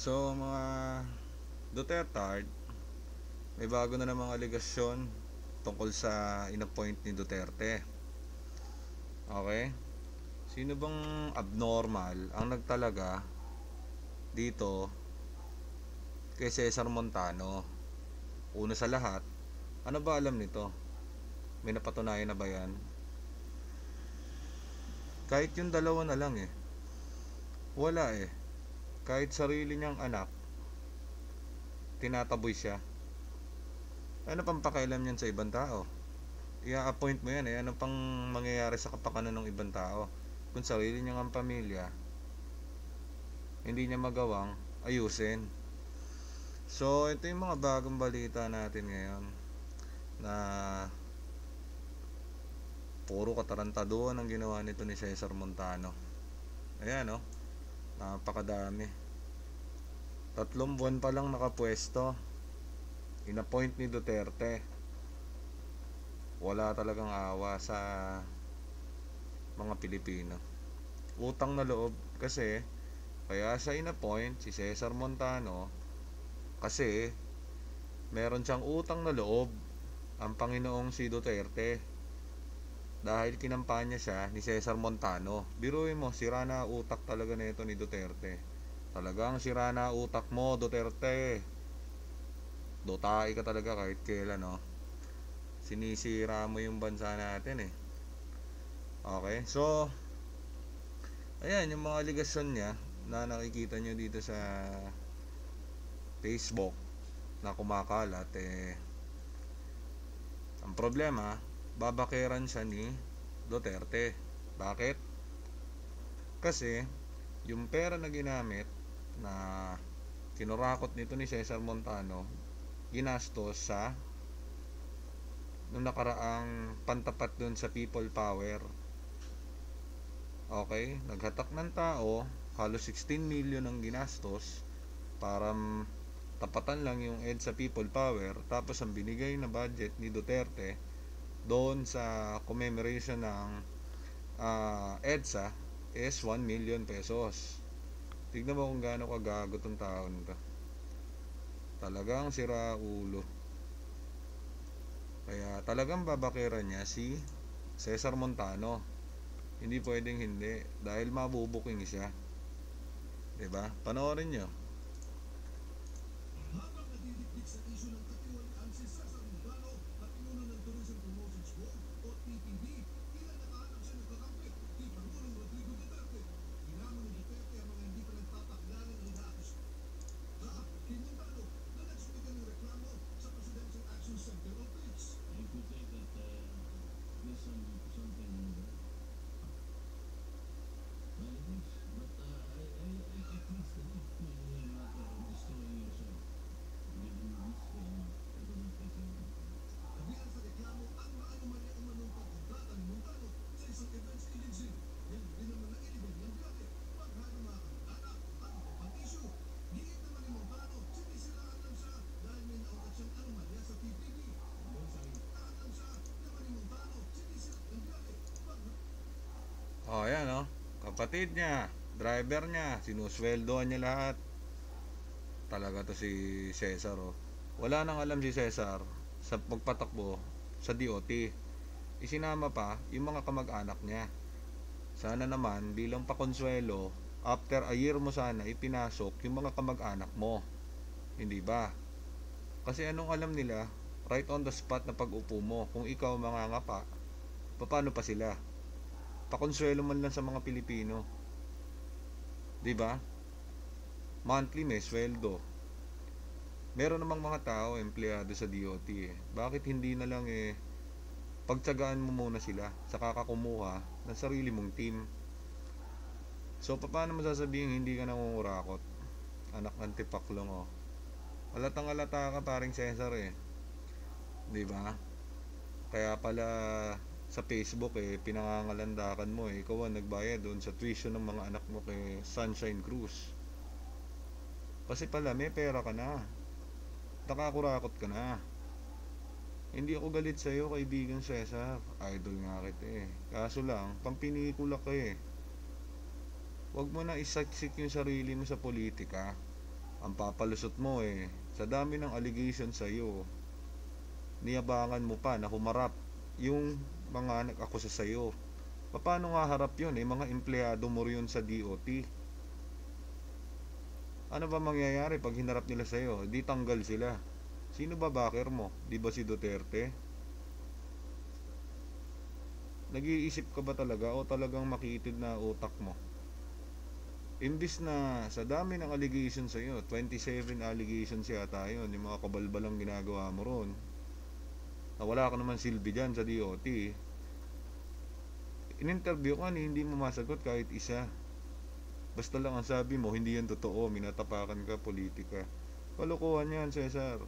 So mga Duterte, may bago na namang aligasyon tungkol sa inappoint ni Duterte. Okay? Sino bang abnormal ang nagtalaga dito kay Cesar Montano? Una sa lahat, ano ba alam nito? May napatunayan na ba yan? Kahit yung dalawa na lang wala Kahit sarili niyang anak, tinataboy siya. Ano pang pakialam niyan sa ibang tao? I-appoint mo yan ano pang mangyayari sa kapakanan ng ibang tao? Kung sarili niya ang pamilya, hindi niya magawang ayusin. So ito yung mga bagong balita natin ngayon, na puro katarantaduhan ang ginawa nito ni Cesar Montano. Ayan napakadami. 3 buwan pa lang nakapwesto, inappoint ni Duterte. Wala talagang awa sa mga Pilipino. Utang na loob kasi kaya siya inappoint si Cesar Montano, kasi meron siyang utang na loob ang Panginoong si Duterte dahil kinampanya siya ni Cesar Montano. Biruin mo, sira na utak talaga nito ni Duterte. Talagang sira na utak mo, Duterte. Dotay ka talaga kahit kailan sinisira mo yung bansa natin Okay, so ayan yung mga aligasyon niya na nakikita nyo dito sa Facebook na kumakalat. Ang problema, babakeran siya ni Duterte. Bakit? Kasi yung pera na ginamit na kinurakot nito ni Cesar Montano, ginastos sa nung nakaraang pantapat dun sa People Power. Okay, naghatak ng tao, halos 16 million ang ginastos para tapatan lang yung EDSA People Power. Tapos ang binigay na budget ni Duterte doon sa commemoration ng EDSA is 1 million pesos. Tignan mo kung gaano kagago tong taon ka. Talagang sira ulo. Kaya talagang babakeran niya si Cesar Montano. Hindi pwedeng hindi, dahil mabubuking siya. Diba? Panoorin nyo. Habang nadidikdik sa isyu ng katiwalian si Cesar Montano at pinuno ng Tourism Promotions Board o TPB, ilan nakahanap siya nagkakampi kay Pangulong Rodrigo Duterte. Hinamon ni Duterte ang mga hindi pa nagpapaklalang lihaos. Kay Montano na nagsumika ng reklamo sa Presidential Action Center o PRIX. You could say that there's something wrong there. Well, it is, but I trust it when you're not destroying yourself. Given this economic crisis. Kabilang sa reklamo ang maanomalya umanong pagkontrata ni Montano sa isang events agency. Yan din naman na iligan ng biyahe, paghalo mga kamag-anak at iba pang issue. Giit naman ni Montano, sinisiraan lang siya dahil may naugat siyang anomalya sa TPB. Sinisiraan lang siya naman ni Montano, sinisiraan ng biyahe. Ayan kapatid niya, driver niya, sinusweldoan niya lahat. Talaga to si Cesar Wala nang alam si Cesar sa pagpatakbo sa DOT. Isinama pa yung mga kamag-anak niya. Sana naman bilang pakonsuelo, after a year mo sana ipinasok yung mga kamag-anak mo. Hindi ba? Kasi anong alam nila, right on the spot na pag-upo mo, kung ikaw mangangapa, paano pa sila? Pakonsuelo man lang sa mga Pilipino. 'Di ba? Monthly may sweldo. Meron namang mga tao empleyado sa DOT Bakit hindi na lang pagtiyagaan mo muna sila sa kakakumuha ng sarili mong team? So paano mo sasabihin hindi ka nangungurakot? Anak ng tipaklong Halatang halata ka paring Cesar 'Di ba? Kaya pala sa Facebook pinangangalandakan mo ikaw ang nagbayad doon sa tuition ng mga anak mo kay Sunshine Cruz. Kasi pala may pera ka na, nakakurakot ka na. Hindi ako galit sa iyo, kaibigan Cesar, idol nga kita kaso lang pampinikula ka Huwag mo na isaksik yung sarili mo sa politika. Ang papalusot mo sa dami ng allegation sa'yo, niyabangan mo pa na humarap yung mga nag-akusa sa'yo. Paano nga harap yun? Mga empleyado mo yun sa DOT. Ano ba mangyayari pag hinarap nila sa'yo? Di tanggal sila. Sino ba backer mo? Di ba si Duterte? Nag-iisip ka ba talaga o talagang makitid na utak mo? Imbis na sa dami ng allegation sa'yo, 27 allegations yata yun, yung mga kabalbalang ginagawa mo ron, na wala ka naman silbi dyan sa DOT. In-interview ka ni hindi mo masagot kahit isa. Basta lang ang sabi mo, hindi yan totoo, minatapakan ka, politika. Kalokohan yan, Cesar.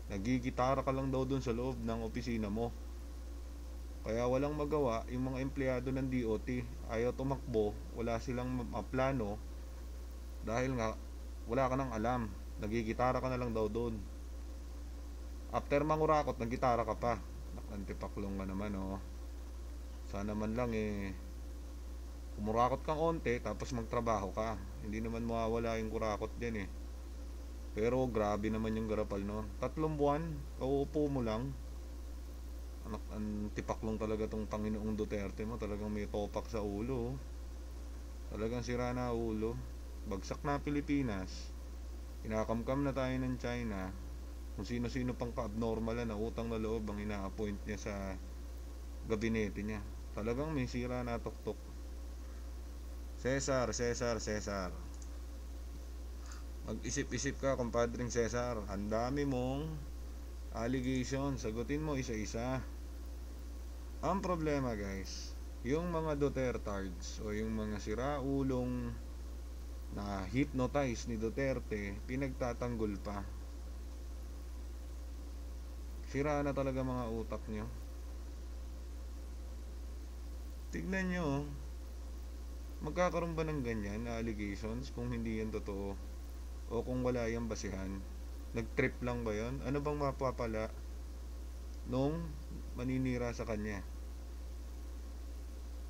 Nagigitara ka lang daw dun sa loob ng opisina mo. Kaya walang magawa yung mga empleyado ng DOT. Ayaw tumakbo, wala silang plano. Dahil nga, wala ka nang alam. Nagigitara ka na lang daw dun. After mangurakot, naggitara ka pa. Nakantipaklong ka naman, oh. Sana man lang kumurakot kang onte tapos magtrabaho ka. Hindi naman mawawala yung kurakot dyan Pero grabe naman yung garapal no. 3 buwan, kauupo mo lang. Ang tipaklong talaga tong Panginoong Duterte mo. Talagang may topak sa ulo. Talagang sira na ulo. Bagsak na Pilipinas. Inakamkam na tayo ng China. Kung sino-sino pang ka-abnormal na utang na loob ang ina-appoint niya sa gabinete niya. Talagang may sira na tuktok. Cesar. Mag-isip-isip ka, kumpadring Cesar. Ang dami mong allegation. Sagutin mo isa-isa. Ang problema guys, yung mga Dutertards o yung mga siraulong na hypnotize ni Duterte, pinagtatanggol pa. Sira na talaga mga utak nyo. Tignan nyo, magkakaroon ba ng ganyan na allegations kung hindi yan totoo? O kung wala yung basihan? Nag-trip lang ba yon? Ano bang mapapala nung maninira sa kanya?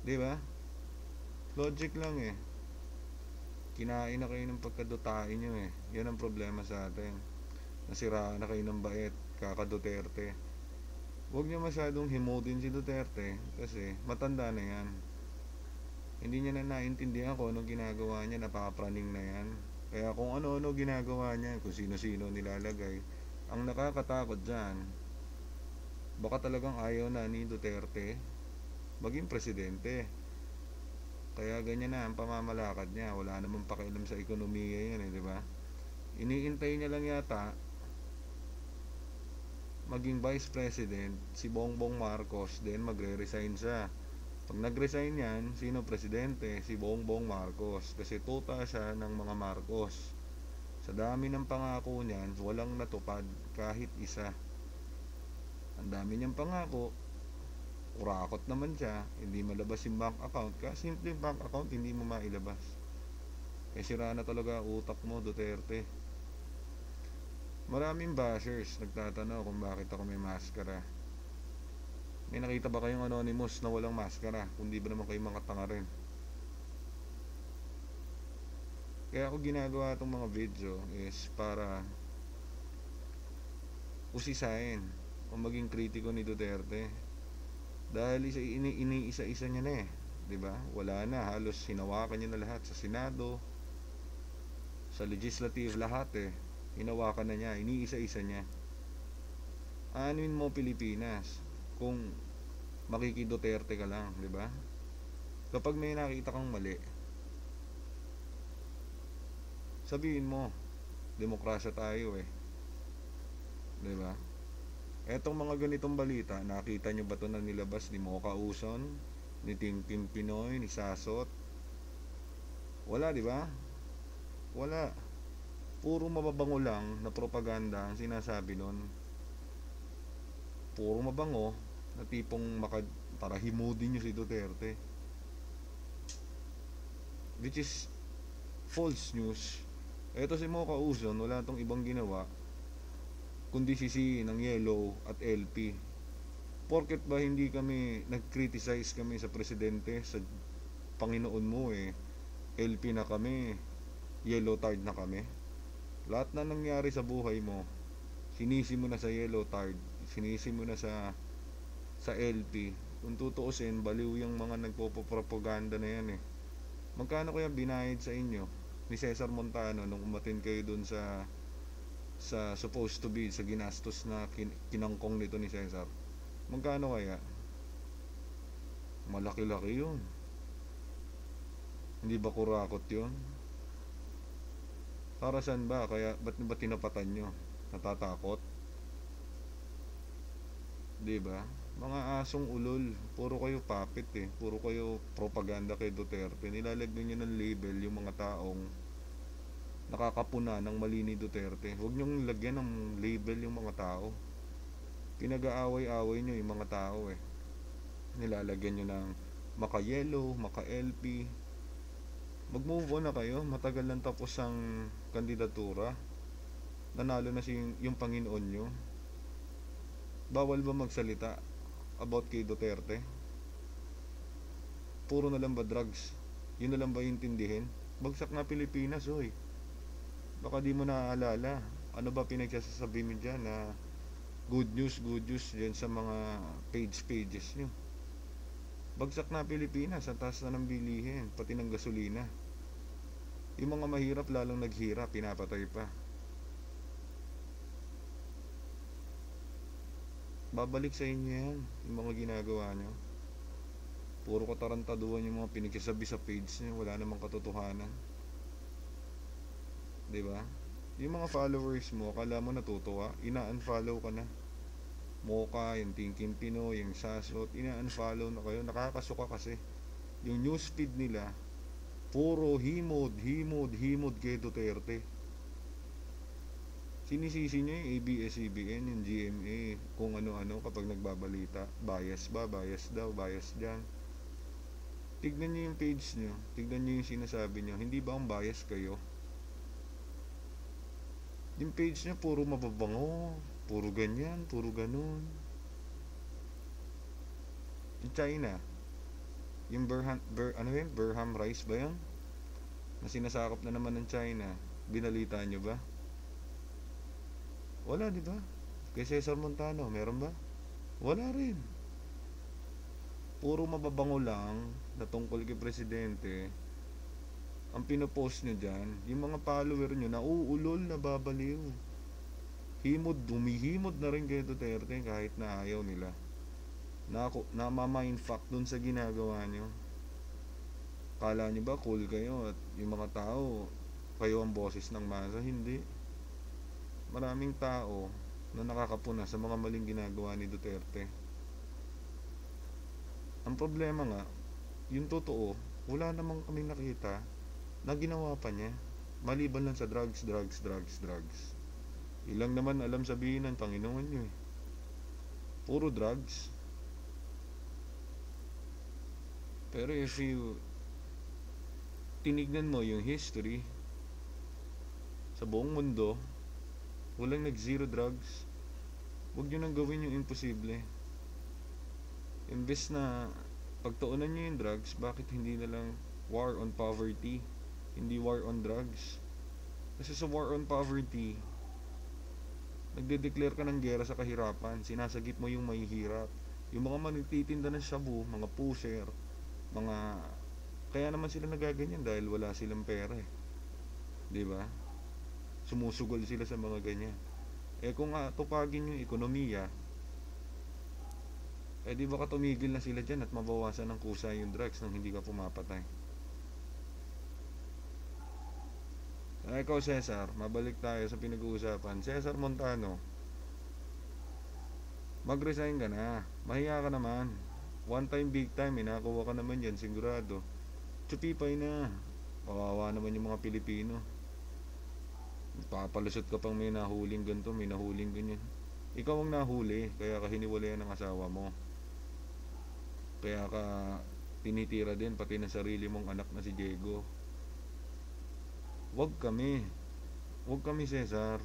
Diba? Logic lang Kinain na kayo ng pagkadutain nyo Yan ang problema sa atin. Nasira na kayo ng bait, kaka-Duterte. Huwag niyo masyadong himodin si Duterte kasi matanda na yan. Hindi niya na naintindihan kung anong ginagawa niya, napapraning na yan. Kaya kung ano-ano ginagawa niya, kung sino-sino nilalagay, ang nakakatakot dyan, baka talagang ayaw na ni Duterte maging presidente. Kaya ganyan na ang pamamalakad niya. Wala namang pakialam sa ekonomiya yan di ba? Iniintay niya lang yata maging vice president si Bongbong Marcos, then magre-resign siya. Pag nag-resign yan, sino presidente? Si Bongbong Marcos, kasi tuta siya ng mga Marcos. Sa dami ng pangako niyan, walang natupad kahit isa. Ang dami niyang pangako, urakot naman siya, hindi malabas yung bank account. Kasi simple yung bank account, hindi mo mailabas. Sira na talaga utak mo, Duterte. Maraming bashers nagtatanong kung bakit ako may maskara. May nakita ba kayong anonymous na walang maskara? Kundi ba naman kayo mga tanga rin? Kaya ako ginagawa itong mga video is para usisain o maging kritiko ni Duterte. Dahil isa-isa niya na diba? Wala na, halos hinawakan niya na lahat sa Senado, sa Legislative, lahat hinawakan na niya, iniisa-isa niya. Anuin mo Pilipinas kung makiki-Duterte ka lang, di ba? Kapag may nakita kang mali, sabihin mo, demokrasya tayo di ba? Etong mga ganitong balita, nakita nyo ba ito na nilabas ni Mocha Uson, ni Tingting Pinoy, ni Sasot? Wala, di ba? Wala. Puro mababango lang na propaganda ang sinasabi nun. Puro mabango na tipong para himudin nyo si Duterte, which is false news. Eto si Mocha Uson, wala tong ibang ginawa kundi sisihin ng Yellow at LP. Porket ba hindi kami nag-criticize kami sa presidente, sa Panginoon mo LP na kami, Yellow Tard na kami? Lahat na nangyari sa buhay mo, sinisi mo na sa yellow card, sinisi mo na sa LP. Kung tutuusin, baliw yung mga nagpopropaganda na yan eh. Magkano kaya binayad sa inyo ni Cesar Montano nung umatin kayo dun sa supposed to be sa ginastos na kinangkong nito ni Cesar? Magkano kaya? Malaki-laki yun. Hindi ba kurakot yun? Para saan ba? Kaya ba't ba tinapatan nyo? Natatakot? Diba? Mga asong ulol. Puro kayo puppet eh. Puro kayo propaganda kay Duterte. Nilalagyan nyo ng label yung mga taong nakakapuna ng mali ni Duterte. Huwag nyong lagyan ng label yung mga tao. Pinag-aaway-aaway nyo yung mga tao eh. Nilalagyan nyo ng maka-yellow, maka-LP. Mag-move on na kayo. Matagal lang tapos ang kandidatura. Nanalo na yung Panginoon nyo. Bawal ba magsalita about kay Duterte? Puro na lang ba drugs? Yun na lang ba intindihin? Bagsak na Pilipinas, oy. Baka di mo naaalala. Ano ba pinagsasabi mo dyan na good news dyan sa mga pages nyo? Bagsak na Pilipinas, ang taas na ng bilihin, pati ng gasolina. Yung mga mahirap lalong naghirap, pinapatay pa. Babalik sa inyo yan, yung mga ginagawa nyo. Puro katarantaduhan yung mga pinagsasabi sa page nyo, wala namang katotohanan. Diba? Yung mga followers mo, akala mo natutuwa, ina-unfollow ka na. Mocha, yung Thinking Pinoy, yung Sasot, ina-unfollow na kayo, nakakasuka kasi. Yung newsfeed nila, puro himod kay Duterte. Sinisisi nyo yung ABS-CBN, yung GMA, kung ano-ano kapag nagbabalita. Bias ba? Bias daw, bias dyan. Tignan nyo yung page nyo, tignan nyo yung sinasabi nyo. Hindi ba ang bias kayo? Yung page nyo, puro mababango, puro ganyan, puro ganun. Yung China, yung Berham rice ba yan? Na sinasakop na naman ng China. Binalita nyo ba? Wala, di ba? Kay Cesar Montano, meron ba? Wala rin. Puro mababango lang na tungkol kay Presidente. Ang pinopost nyo dyan, yung mga follower nyo na uulol, na babaliw. Humihimod na rin kay Duterte kahit na ayaw nila. Namamindfuck dun sa ginagawa nyo. Kala nyo ba cool kayo at yung mga tao, kayo ang boses ng masa? Hindi. Maraming tao na nakakapuna sa mga maling ginagawa ni Duterte. Ang problema nga, yung totoo, wala namang kaming nakita na ginawa pa niya. Maliban lang sa drugs. Ilang naman alam sabihin ng Panginoon nyo eh. Puro drugs. Pero if you tinignan mo yung history sa buong mundo, walang nag-zero drugs. Huwag nyo nang gawin yung imposible. Imbes na pagtuunan nyo yung drugs, bakit hindi na lang war on poverty, hindi war on drugs? Kasi sa war on poverty, nagde-declare ka ng gera sa kahirapan, sinasagip mo yung mahihirap. Yung mga manititinda ng shabu, mga pusher, kaya naman sila nagaganyan dahil wala silang pera eh. Diba? Sumusugol sila sa mga ganyan. Kung tupagin yung ekonomiya, di baka tumigil na sila dyan at mabawasan ng kusa yung drugs nang hindi ka pumapatay. Ikaw Cesar, mabalik tayo sa pinag-uusapan. Cesar Montano, mag-resign ka na. Mahiya ka naman. One time, big time, nakuha ka naman yan, sigurado. Tsupipay na. Kawawa naman yung mga Pilipino. Papalusot ka pang may nahuling ganito, may nahuling ganyan. Ikaw ang nahuli, kaya ka hiniwalayan ng asawa mo. Kaya ka tinitira din pati ng sarili mong anak na si Diego. Wag kami Cesar.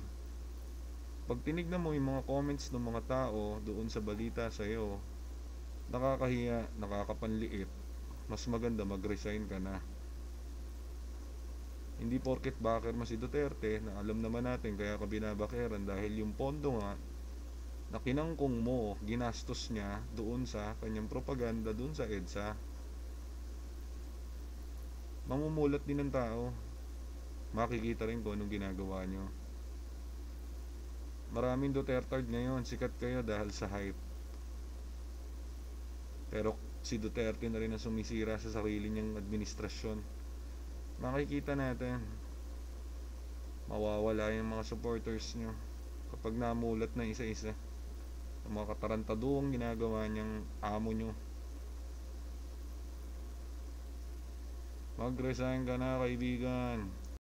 Pag tinignan mo yung mga comments ng mga tao doon sa balita sa'yo, nakakahiya, nakakapanliit. Mas maganda mag-resign ka na. Hindi porket backer mo si Duterte, na alam naman natin kaya ka binabakeran dahil yung pondo nga na kinangkong mo, ginastos niya doon sa kanyang propaganda, doon sa EDSA. Mamumulat din ng tao. Makikita rin kung anong ginagawa nyo. Maraming Duterte ngayon, sikat kayo dahil sa hype. Pero si Duterte na rin ang sumisira sa sarili niyang administrasyon. Makikita natin, mawawala yung mga supporters nyo kapag namulat na isa-isa. Ang mga katarantaduang ginagawa niyang amo nyo. Mag-resign ka na, kaibigan.